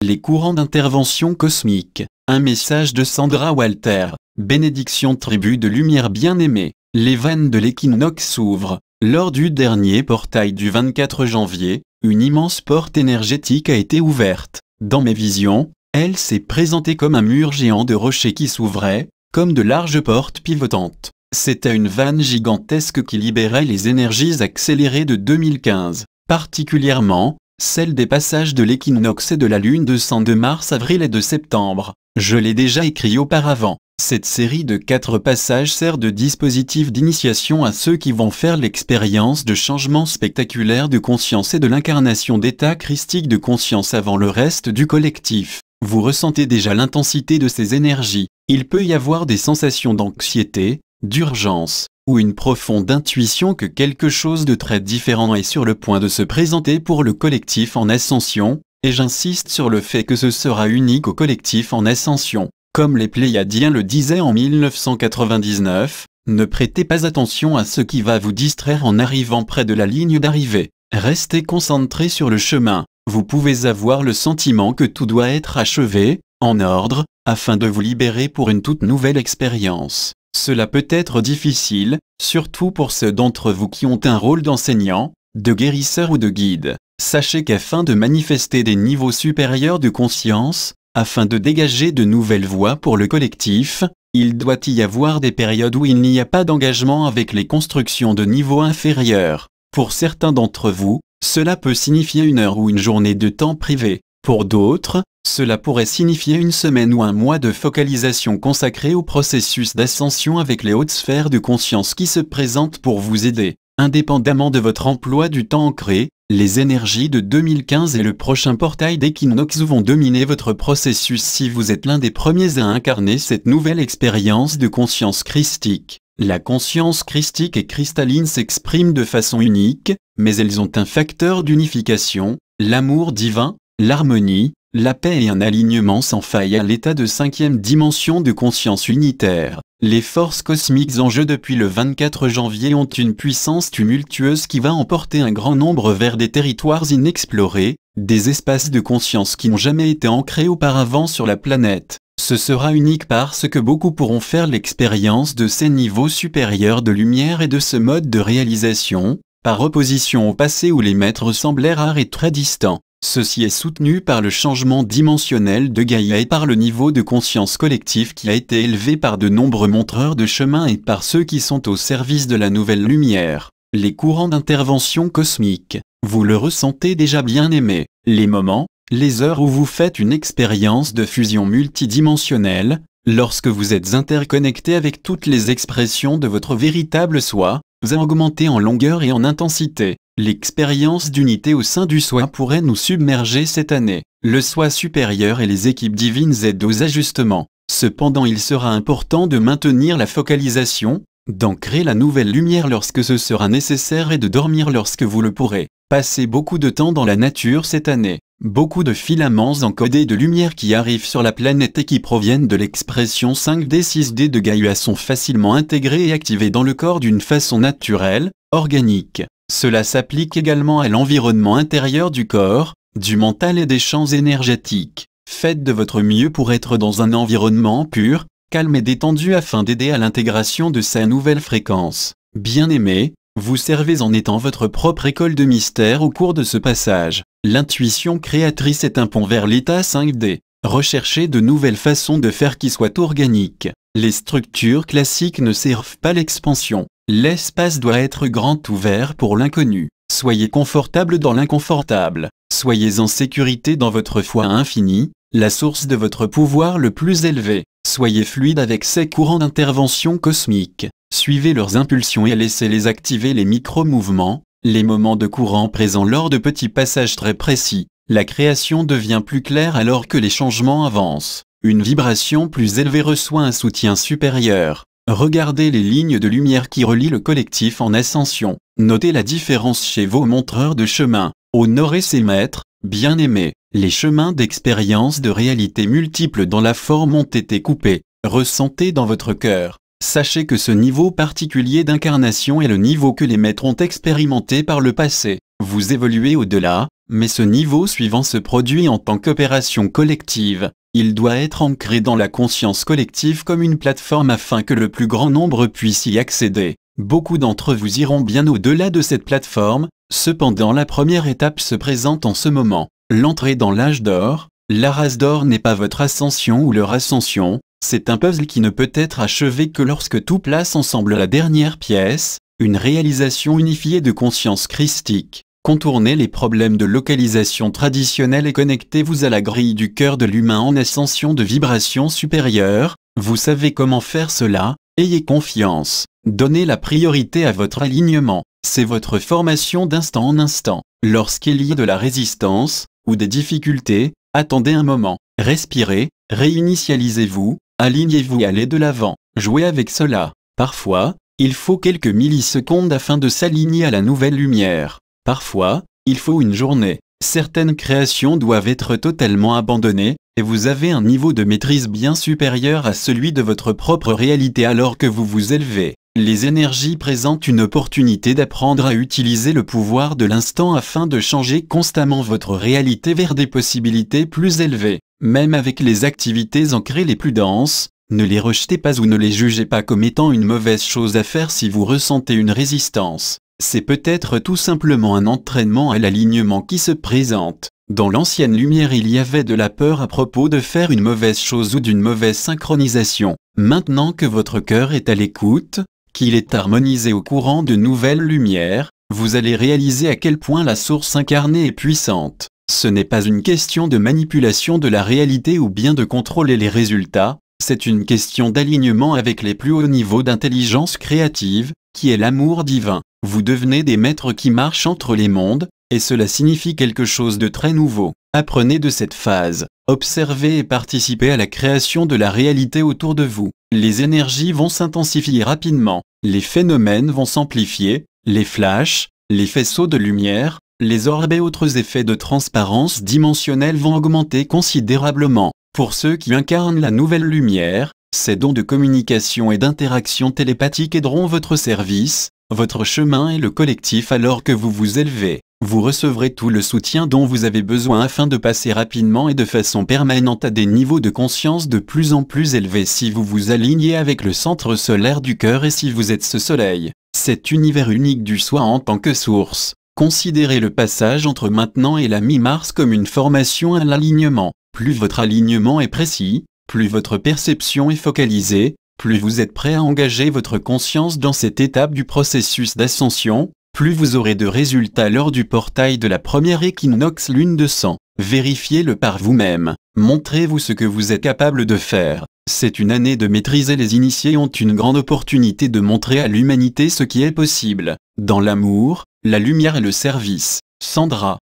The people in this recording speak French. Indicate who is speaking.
Speaker 1: Les courants d'intervention cosmique. Un message de Sandra Walter. Bénédiction tribu de lumière bien-aimée. Les veines de l'équinoxe s'ouvrent. Lors du dernier portail du 24 janvier, une immense porte énergétique a été ouverte. Dans mes visions, elle s'est présentée comme un mur géant de rochers qui s'ouvrait, comme de larges portes pivotantes. C'était une vanne gigantesque qui libérait les énergies accélérées de 2015, particulièrement celle des passages de l'équinoxe et de la lune de sang de mars, avril et de septembre. Je l'ai déjà écrit auparavant. Cette série de 4 passages sert de dispositif d'initiation à ceux qui vont faire l'expérience de changements spectaculaires de conscience et de l'incarnation d'état christique de conscience avant le reste du collectif. Vous ressentez déjà l'intensité de ces énergies. Il peut y avoir des sensations d'anxiété, d'urgence, ou une profonde intuition que quelque chose de très différent est sur le point de se présenter pour le collectif en ascension, et j'insiste sur le fait que ce sera unique au collectif en ascension. Comme les Pléiadiens le disaient en 1999, ne prêtez pas attention à ce qui va vous distraire en arrivant près de la ligne d'arrivée. Restez concentré sur le chemin. Vous pouvez avoir le sentiment que tout doit être achevé, en ordre, afin de vous libérer pour une toute nouvelle expérience. Cela peut être difficile, surtout pour ceux d'entre vous qui ont un rôle d'enseignant, de guérisseur ou de guide. Sachez qu'afin de manifester des niveaux supérieurs de conscience, afin de dégager de nouvelles voies pour le collectif, il doit y avoir des périodes où il n'y a pas d'engagement avec les constructions de niveau inférieur. Pour certains d'entre vous, cela peut signifier une heure ou une journée de temps privé. Pour d'autres, cela pourrait signifier une semaine ou un mois de focalisation consacrée au processus d'ascension avec les hautes sphères de conscience qui se présentent pour vous aider. Indépendamment de votre emploi du temps ancré, les énergies de 2015 et le prochain portail d'équinoxe vont dominer votre processus si vous êtes l'un des premiers à incarner cette nouvelle expérience de conscience christique. La conscience christique et cristalline s'expriment de façon unique, mais elles ont un facteur d'unification, l'amour divin, l'harmonie, la paix et un alignement sans faille à l'état de 5e dimension de conscience unitaire. Les forces cosmiques en jeu depuis le 24 janvier ont une puissance tumultueuse qui va emporter un grand nombre vers des territoires inexplorés, des espaces de conscience qui n'ont jamais été ancrés auparavant sur la planète. Ce sera unique parce que beaucoup pourront faire l'expérience de ces niveaux supérieurs de lumière et de ce mode de réalisation, par opposition au passé où les maîtres semblaient rares et très distants. Ceci est soutenu par le changement dimensionnel de Gaïa et par le niveau de conscience collectif qui a été élevé par de nombreux montreurs de chemin et par ceux qui sont au service de la nouvelle lumière. Les courants d'intervention cosmique. Vous le ressentez déjà bien aimé. Les moments, les heures où vous faites une expérience de fusion multidimensionnelle, lorsque vous êtes interconnecté avec toutes les expressions de votre véritable soi, vous augmentez en longueur et en intensité. L'expérience d'unité au sein du soi pourrait nous submerger cette année. Le soi supérieur et les équipes divines aident aux ajustements. Cependant, il sera important de maintenir la focalisation, d'ancrer la nouvelle lumière lorsque ce sera nécessaire et de dormir lorsque vous le pourrez. Passez beaucoup de temps dans la nature cette année. Beaucoup de filaments encodés de lumière qui arrivent sur la planète et qui proviennent de l'expression 5D 6D de Gaïa sont facilement intégrés et activés dans le corps d'une façon naturelle, organique. Cela s'applique également à l'environnement intérieur du corps, du mental et des champs énergétiques. Faites de votre mieux pour être dans un environnement pur, calme et détendu afin d'aider à l'intégration de sa nouvelle fréquence. Bien-aimé, vous servez en étant votre propre école de mystère au cours de ce passage. L'intuition créatrice est un pont vers l'état 5D. Recherchez de nouvelles façons de faire qui soient organiques. Les structures classiques ne servent pas l'expansion. L'espace doit être grand ouvert pour l'inconnu. Soyez confortable dans l'inconfortable. Soyez en sécurité dans votre foi infinie, la source de votre pouvoir le plus élevé. Soyez fluide avec ces courants d'intervention cosmique. Suivez leurs impulsions et laissez-les activer les micro-mouvements, les moments de courant présents lors de petits passages très précis. La création devient plus claire alors que les changements avancent. Une vibration plus élevée reçoit un soutien supérieur. Regardez les lignes de lumière qui relient le collectif en ascension. Notez la différence chez vos montreurs de chemin. Honorez ces maîtres, bien-aimés. Les chemins d'expérience de réalité multiples dans la forme ont été coupés. Ressentez dans votre cœur. Sachez que ce niveau particulier d'incarnation est le niveau que les maîtres ont expérimenté par le passé. Vous évoluez au-delà, mais ce niveau suivant se produit en tant qu'opération collective. Il doit être ancré dans la conscience collective comme une plateforme afin que le plus grand nombre puisse y accéder. Beaucoup d'entre vous iront bien au-delà de cette plateforme, cependant la première étape se présente en ce moment. L'entrée dans l'âge d'or. La race d'or n'est pas votre ascension ou leur ascension, c'est un puzzle qui ne peut être achevé que lorsque tout place ensemble la dernière pièce, une réalisation unifiée de conscience christique. Contournez les problèmes de localisation traditionnelle et connectez-vous à la grille du cœur de l'humain en ascension de vibration supérieure. Vous savez comment faire cela, ayez confiance. Donnez la priorité à votre alignement. C'est votre formation d'instant en instant. Lorsqu'il y a de la résistance, ou des difficultés, attendez un moment. Respirez, réinitialisez-vous, alignez-vous et allez de l'avant. Jouez avec cela. Parfois, il faut quelques millisecondes afin de s'aligner à la nouvelle lumière. Parfois, il faut une journée. Certaines créations doivent être totalement abandonnées, et vous avez un niveau de maîtrise bien supérieur à celui de votre propre réalité alors que vous vous élevez. Les énergies présentent une opportunité d'apprendre à utiliser le pouvoir de l'instant afin de changer constamment votre réalité vers des possibilités plus élevées. Même avec les activités ancrées les plus denses, ne les rejetez pas ou ne les jugez pas comme étant une mauvaise chose à faire si vous ressentez une résistance. C'est peut-être tout simplement un entraînement à l'alignement qui se présente. Dans l'ancienne lumière il y avait de la peur à propos de faire une mauvaise chose ou d'une mauvaise synchronisation. Maintenant que votre cœur est à l'écoute, qu'il est harmonisé au courant de nouvelles lumières, vous allez réaliser à quel point la source incarnée est puissante. Ce n'est pas une question de manipulation de la réalité ou bien de contrôler les résultats, c'est une question d'alignement avec les plus hauts niveaux d'intelligence créative, qui est l'amour divin. Vous devenez des maîtres qui marchent entre les mondes, et cela signifie quelque chose de très nouveau. Apprenez de cette phase, observez et participez à la création de la réalité autour de vous. Les énergies vont s'intensifier rapidement, les phénomènes vont s'amplifier, les flashs, les faisceaux de lumière, les orbes et autres effets de transparence dimensionnelle vont augmenter considérablement. Pour ceux qui incarnent la nouvelle lumière, ces dons de communication et d'interaction télépathique aideront votre service, votre chemin et le collectif alors que vous vous élevez. Vous recevrez tout le soutien dont vous avez besoin afin de passer rapidement et de façon permanente à des niveaux de conscience de plus en plus élevés si vous vous alignez avec le centre solaire du cœur et si vous êtes ce soleil. Cet univers unique du soi en tant que source. Considérez le passage entre maintenant et la mi-mars comme une formation à l'alignement. Plus votre alignement est précis, plus votre perception est focalisée, plus vous êtes prêt à engager votre conscience dans cette étape du processus d'ascension, plus vous aurez de résultats lors du portail de la première équinoxe lune de sang. Vérifiez-le par vous-même. Montrez-vous ce que vous êtes capable de faire. C'est une année de maîtrise et les initiés ont une grande opportunité de montrer à l'humanité ce qui est possible. Dans l'amour, la lumière et le service. Sandra.